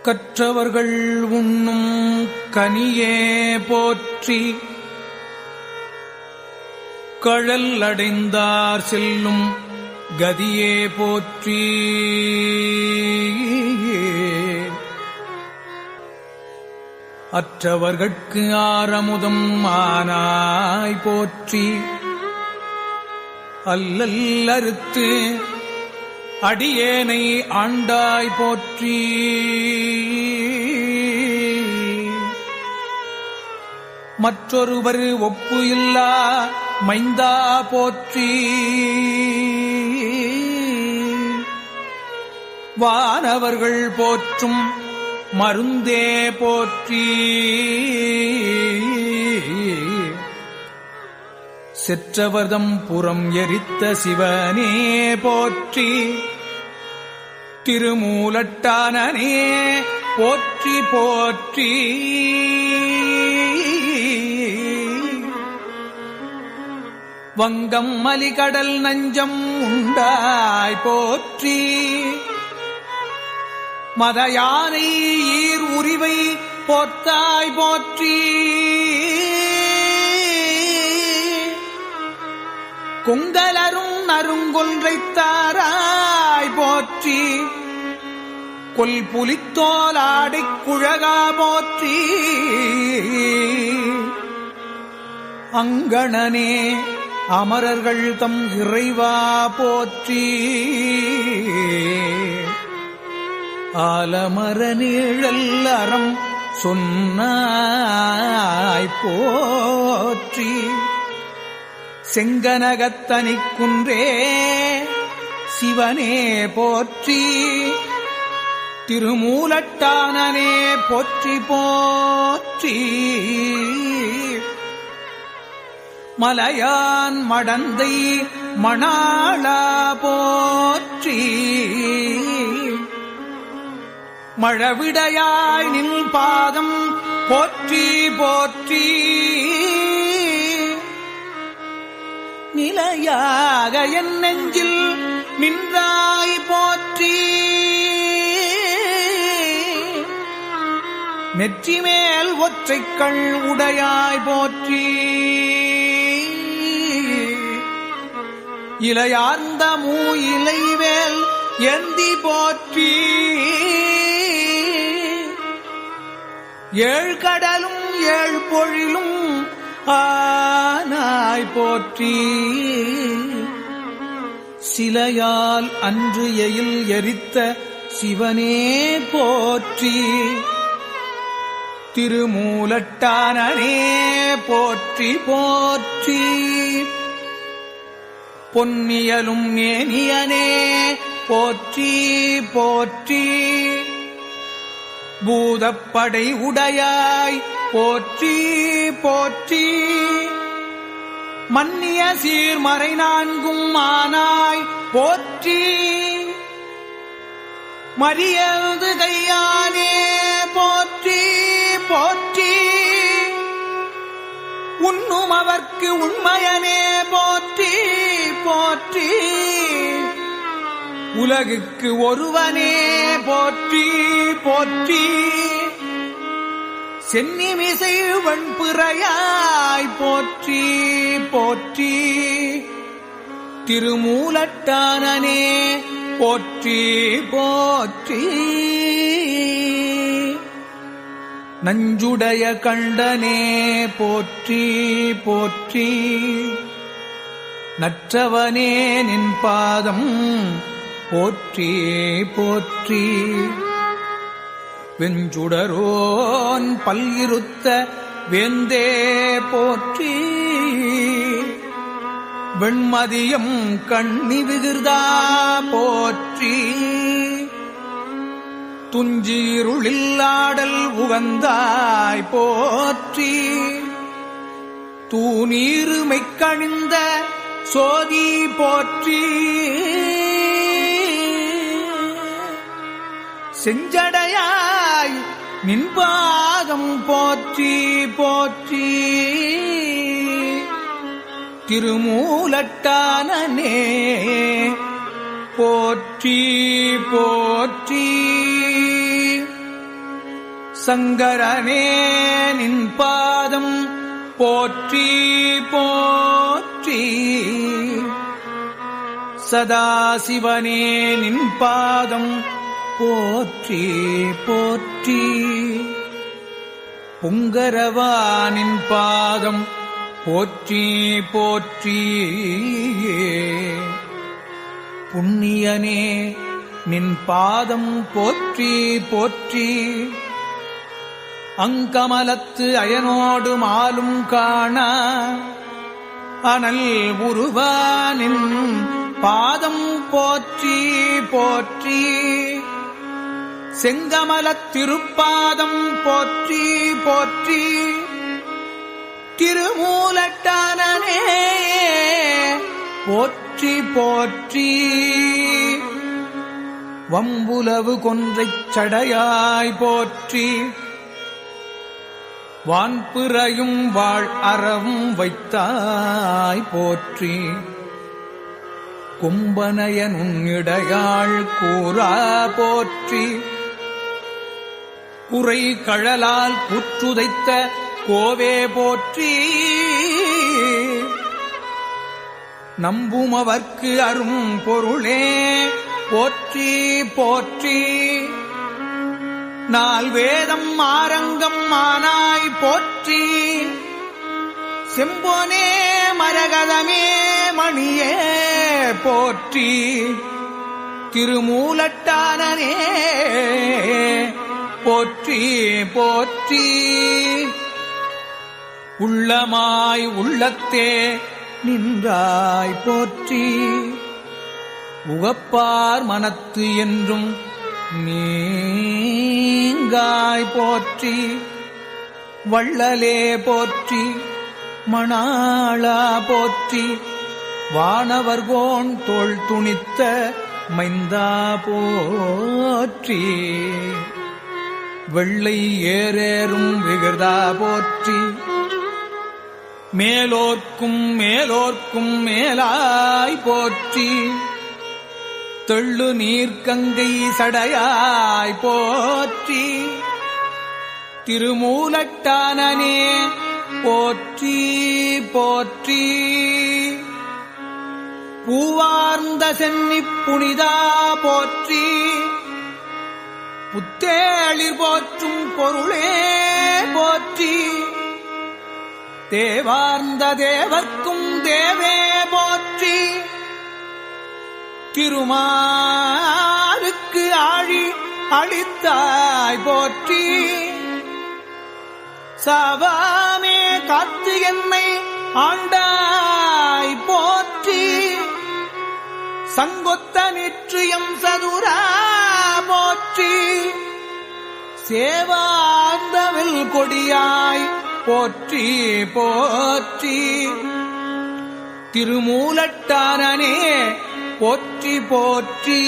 கற்றவர்கள் உண்ணும் கனியே போற்றி, கழல் அடைந்தார் செல்லும் கதியே போற்றி. அற்றவர்கட்கு ஆரமுதம் ஆனாய் போற்றி, அல்லல் அறுத்து அடியேனை ஆண்டாய் போற்றி. மற்றொருவர் ஒப்பு இல்லா மைந்தா போற்றி, வானவர்கள் போற்றும் மருந்தே போற்றி. செற்றவர்தம் புறம் எரித்த சிவனே போற்றி, திருமூலட்டானனே போற்றி போற்றி. வங்கம் மலிகடல் நஞ்சம் உண்டாய் போற்றி, மதயானை ஈர் உரிவை போர்த்தாய் போற்றி. கொங்கலரும் நறுங்கொன்றைத் தாராய் போற்றி, கொல்புலித்தோலாடைக் குழகா போற்றி. அங்கணனே அமரர்கள் தம் இறைவா போற்றி, ஆலமர நீழல் அறம் சொன்னாய் போற்றி. செங்கனகத்தனிக் குன்றே சிவனே போற்றி, திருமூலட்டானனே போற்றி போற்றி. மலையான் மடந்தை மணாளா போற்றி, மழவிடையாய் நின் பாதம் போற்றி போற்றி. நிலையாக என் நெஞ்சில் நின்றாய் போற்றி, நெற்றிமேல் ஒற்றைக்கள் உடையாய் போற்றி. இலையார்ந்த மூ இலைவேல் ஏந்தி போற்றி, ஏழ் கடலும் ஏழ் பொழிலும் ஆனாய் போற்றி. சிலையால் அன்று எயில் எரித்த சிவனே போற்றி, திருமூலட்டானனே போற்றி போற்றி. பொன்னியலும் நேனியனே போற்றி போற்றி, பூதப்படை உடையாய் போற்றி போற்றி. மன்னிய சீர்மறை நான்கும் ஆனாய் போற்றி, மரியது கையானே போற்றி போற்றி. உண்ணும் அவர்க்கு உண்மையனே போற்றி போற்றி, உலகுக்கு ஒருவனே போற்றி போற்றி. சென்னிமிசை வண்பிறையாய் போற்றி போற்றி, திருமூலட்டானனே போற்றி போற்றி. நஞ்சுடைய கண்டனே போற்றி போற்றி, நற்றவனே நின் பாதம் போற்றி போற்றி. வெஞ்சுடரோன் பல்லிருத்த வேந்தே போற்றி, வெண்மதியம் கண்ணி விகிர்தா போற்றி. துஞ்சீருளில்லாடல் உகந்தாய் போற்றி, தூநீரு மெய்க்கணிந்த சோதி போற்றி. செஞ்சடையாய் நின்பாதம் போற்றி போற்றி, திருமூலட்டானனே போற்றி போற்றி. சங்கரனே நின் பாதம் போற்றி போற்றி. சதாசிவனே நின் பாதம் போற்றி போற்றி. புங்கரவானின் பாதம் போற்றி போற்றி. புண்ணியனே நின் பாதம் போற்றி போற்றி. அங்கமலத்து அயனோடு மாலும் காண அனல் உருவானின் பாதம் போற்றி போற்றி. செங்கமலத் திருப்பாதம் போற்றி போற்றி. திருமூலட்டானனே போற்றி போற்றி. வம்புலவு கொன்றைச் சடையாய் போற்றி. வான்பிறையும் வாழ் அறம் வைத்தாய் போற்றி. கும்பனயன் உன்னிடையாள் கூறா போற்றி. குறை கழலால் புற்றுதைத்த கோவே போற்றி. நம்புமவர்க்கு அரும் பொருளே போற்றி போற்றி. நால் வேதம் ஆரங்கம் ஆனாய் போற்றி. செம்பொனே மரகதமே மணியே போற்றி. திருமூலட்டானனே போற்றி போற்றி. உள்ளமாய் உள்ளத்தே நின்றாய் போற்றி. உகப்பார் மனத்து என்றும் நீங்காய் போற்றி. வள்ளலே போற்றி. மணாளா போற்றி. வானவர்கோன் தோள் துணித்த மைந்தா போற்றி. வெள்ளை ஏறேறும் விகிர்தா போற்றி. மேலோர்க்கும் மேலோர்க்கும் மேலாய் போற்றி. தெள்ளு நீர்க்கங்கை சடையாய் போற்றி. திருமூலட்டானனே போற்றி போற்றி. பூவார்ந்த சென்னிப் புனிதா போற்றி. புத்தேளிர் போற்றும் பொருளே போற்றி. தேவார்ந்த தேவர்க்கும் தேவே போற்றி. திருமாலுக்கு ஆழி அளித்தாய் போற்றி. சாவாமே காத்து என்னை ஆண்டாய் போற்றி. சங்கொத்த நிற்றியம் சதுரா போற்றி. சேவாந்தவில் கொடியாய் போற்றி போற்றி. திருமூலட்டானனே போற்றி போற்றி.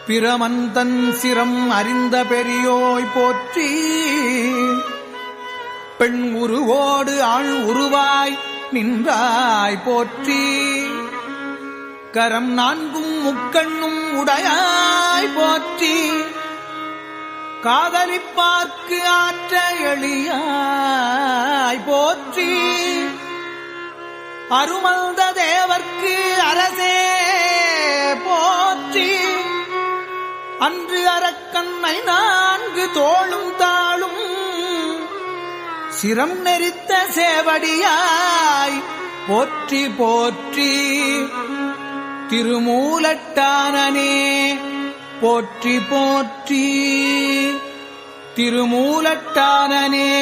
பிரமந்தன் சிரம் அறிந்த பெரியோய் போற்றி. பெண் உருவோடு ஆள் உருவாய் நின்றாய் போற்றி. கரம் நான்கும் முக்கண்ணும் உடையாய் போற்றி. காதலிப்பார்க்கு ஆற்ற எளியாய் போற்றி. அருமந்த தேவர்க்கு அரசே போற்றி. அன்று அரக்கண்ணை நான்கு தோளும் தாளும் சிரம் நெறித்த சேவடியாய் போற்றி போற்றி. திருமூலட்டானனே போற்றி போற்றி. திருமூலட்டானனே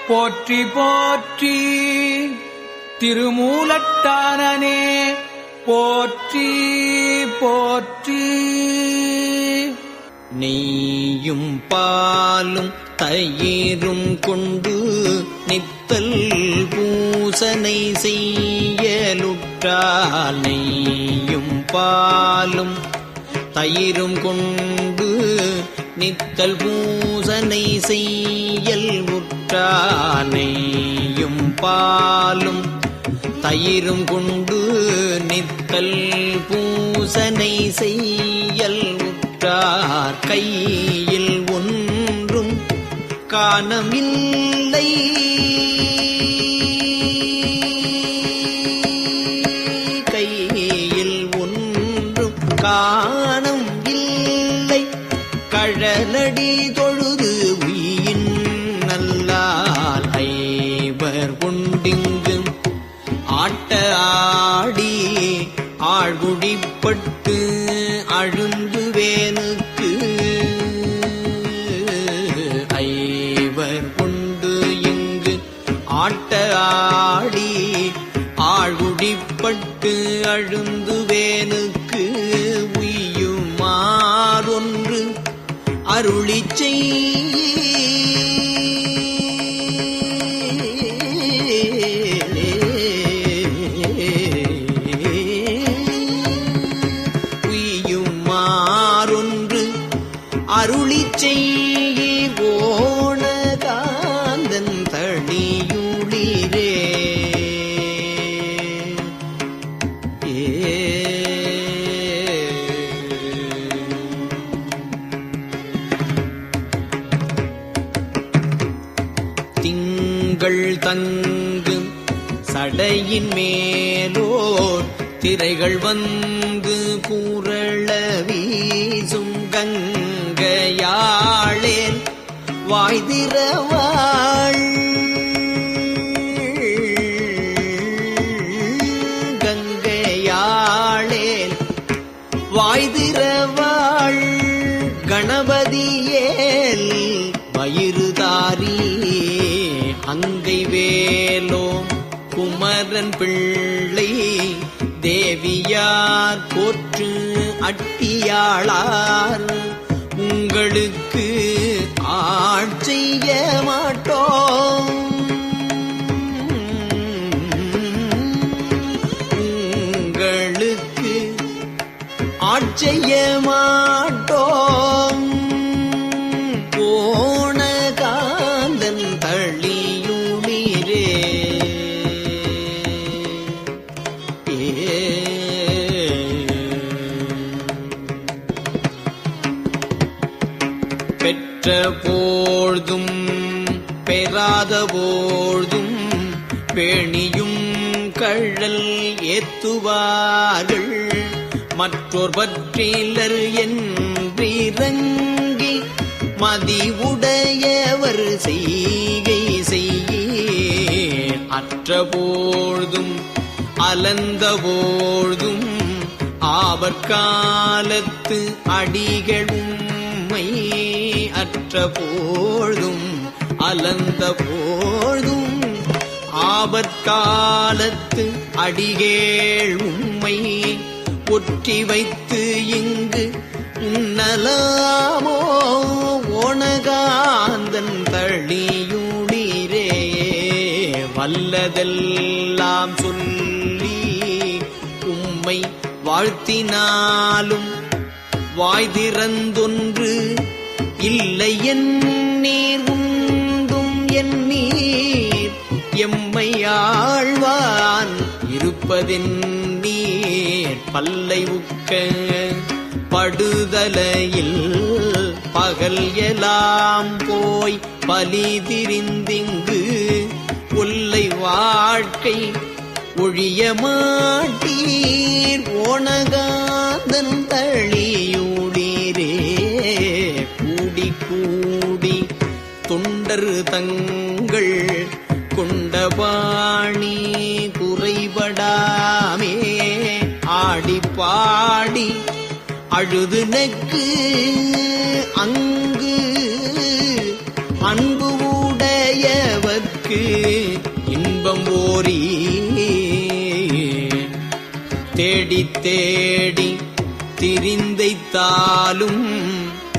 போற்றி போற்றி. திருமூலட்டானனே போற்றி போற்றி. நெய்யும் பாலும் தயிரும் கொண்டு நித்தல் பூசனை செய்யலுற்றால் நெய்யும் பாலும் தயிரும் கொண்டு நித்தல் பூசனை செய்யல் உற்றால் நெய்யும் பாலும் தயிரும் கொண்டு நித்தல் பூசனை செய்யல் உற்றார் கையில் ஒன்று காணமில்லை கையில் ஒன்றும் காணம் இல்லை கழலடி தொழுது உயின் நல்லால் ஐவர் கொண்டிங்கு ஆட்ட ஆடி ஆழ்குடிப்பட்டு அழுந்துவேனுக்கு ஐவர் கொண்டு இங்கு ஆட்ட ஆடி ஆழ்குடிப்பட்டு அழுந்துவேனுக்கு உய்யுமாறொன்று அருளிச் செய் அருளிச் செய்வோன காந்தன் தடியுளிரே திங்கள் தங்கு சடையின் மேலோர் திரைகள் வந்து பூரள வீசும் கங்கையாளேன் வாய்திரவாள் கங்கையாளேன் வாய்திரவாள் கணபதியேல் வயிறுதாரி அங்கை வேலோம் குமரன் பிள்ளை தேவியார் போற்று அட்டியாளார் உங்களுக்கு ஆட்செய்ய மாட்டோம் உங்களுக்கு ஆட்செய்ய மாட்டோம் போன காந்தன் தளியுளிரே பெற்ற போழ்தும் பெறாத போழ்தும் பேணியும் கழல் ஏத்துவார்கள் மற்றோர் பற்றிலர் என்றிறங்கி மதிவுடையவர் செய்கை செய்யே அற்ற போழ்தும் அலந்த போழ்தும் ஆபற்காலத்து அடிகளும் அற்ற போழ்தும் அலந்த போழ்தும் ஆபற்காலத்து அடிகேள் உம்மை ஒற்றி வைத்து இங்கு உன்னலாமோ ஓணகாந்தன் தளியுளிரே வல்லதெல்லாம் சொல்லி உம்மை வாழ்த்தினாலும் வாய்திறந்தொன்று இல்லை என் நீர் உண்டும் என் நீர் எம்மை ஆழ்வான் இருப்பதென் நீர் பல்லை உக்க படுதலையில் பகல் எல்லாம் போய் பலி திரிந்திங்கு கொல்லை வாழ்க்கை ஒழிய மாட்டீர் ஓணகாந்தன் தளியுளிரே கூடி கூடி தொண்டர் தங்கள் கொண்டபாணி குறைபடாமே ஆடி பாடி அழுது நெக்கு அங்கு அன்பு உடையவர்க்கு இன்பம் ஓரி தேடி தேடி திரிந்தைத்தாலும்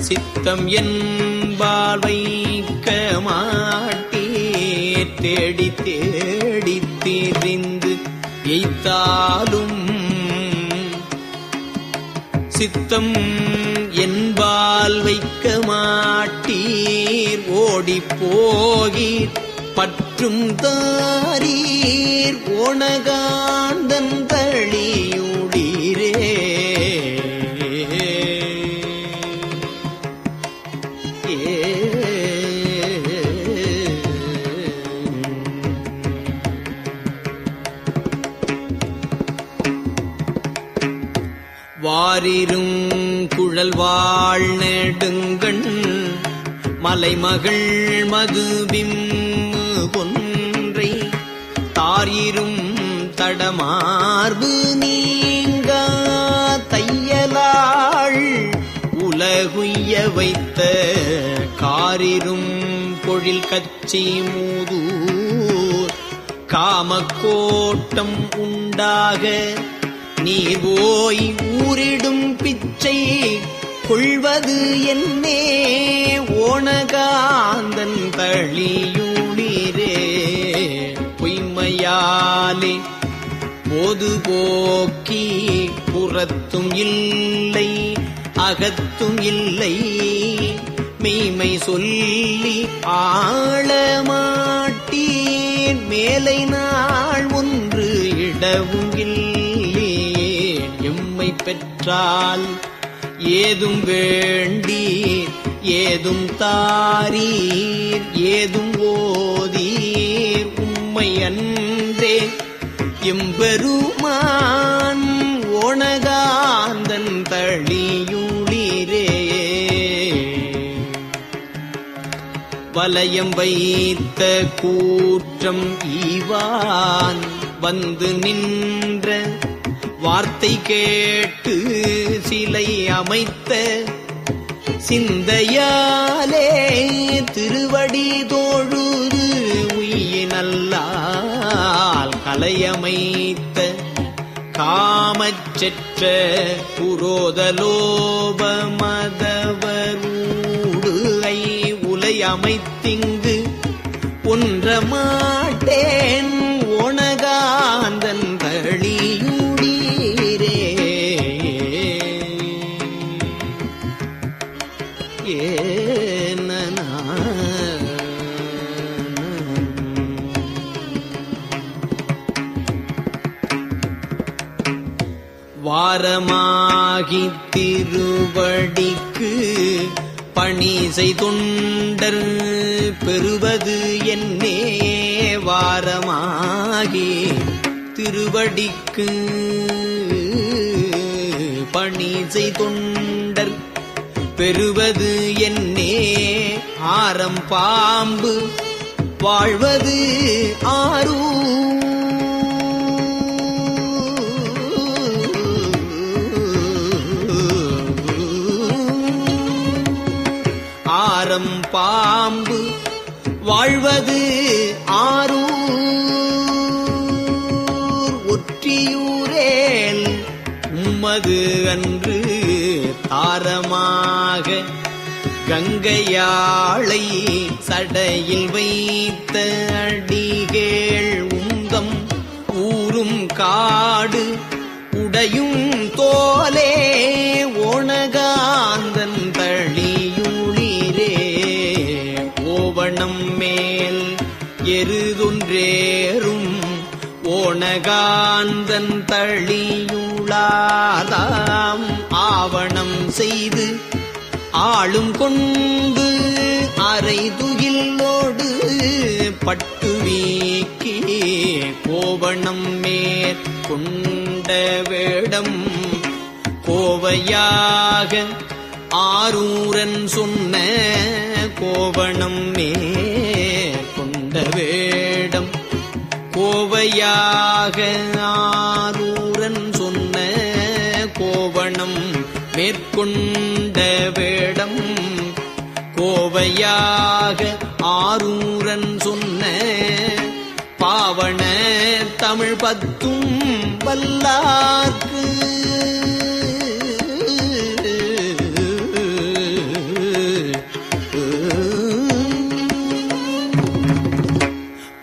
சித்தம் என்பால் வைக்க மாட்டீர் தேடி தேடி திரிந்து எய்த்தாலும் சித்தம் என்பால் வைக்க மாட்டீர் ஓடிப் போகீர் பற்றும் தாரீர் ஓணகாந்தன் தளியுளிரே ஏ மாறிரும் குழல்வாழ் நெடுங்கண் மலைமகள் மதுவிம் கொன்றை தாரிரும் தடமார்பு நீங்க தையலாள் உலகுய்ய வைத்த காரிரும் பொழில் கச்சி மூதூர் காமக்கோட்டம் உண்டாக நீர் போய் ஊரிடும் பிச்சை கொள்வது என்னே ஓணகாந்தன் தளியுளிரே பொய்மையாலே பொதுபோக்கி புறத்தும் இல்லை அகத்தும் இல்லை மெய்மை சொல்லி ஆளமாட்டீர் மேலை நாள் ஒன்று இடவும் இல்லே எம்மை பெற்றால் ஏதும் வேண்டீர் ஏதும் தாரீர் ஏதும் ஓதீர் உம்மை அன்றே எம்பெருமான் ஓணகாந்தன் தளியுளிரே வலயம் வைத்த கூற்றம் ஈவான் வந்து நின்ற வார்த்தை கேட்டு சிலை அமைத்த சிந்தையாலே திருவடி தோழுது உயினல்லால் கலையமைத்த காமச்செற்ற புரோதலோப மதவரூடு உலை அமைத்திங்கு ஒன்ற மாட்டேன் ஓணகாந்தன் தளியுளீரே ஏனனா வாரமாகி திருவடிக்கு பணி செய்தொண்டர் பெறுவது என்னே வாரமாகி திருவடிக்கு பணி செய்தொண்டர் பெறுவது என்னே ஆரம் பாம்பு வாழ்வது ஆரூ ஆரம் பாம்பு வாழ்வது ஆரூர் ஒற்றியூரேல் உம்மது அன்று தாரமாக கங்கையாளை சடையில் வைத்த அடிகேள் உந்தம் ஊரும் காடு உடையும் தோலே ஓணகாந்தன் தளியுளிரே ஓவணம் மேல் எருதொன்றேறும் ஓணகாந்தன் தளியுளாதாம் ஆவணம் செய்து ஆளும் கொண்டு அரை துகிலோடு பட்டு வீக்கி கோவணம் மேற்கொண்ட வேடம் கோவையாக ஆரூரன் சொன்ன கோவணம் மேற்கொண்ட வேடம் கோவையாக ஆரூரன் சொன்ன கோவணம் மேற்கொண்ட வேடம் கோவையாக ஆரூரன் சொன்ன பாவன தமிழ் பத்தும் வல்லார்க்கு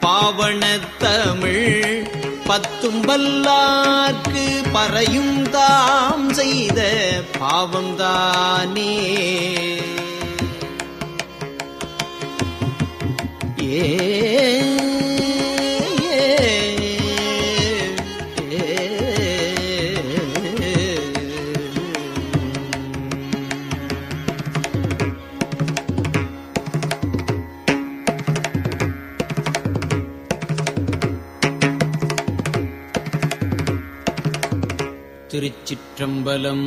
பாவன தமிழ் பத்தும் வல்லார்க்கு பறையும் தாம் செய்த பாவம் தானே திருச்சிற்றம்பலம்.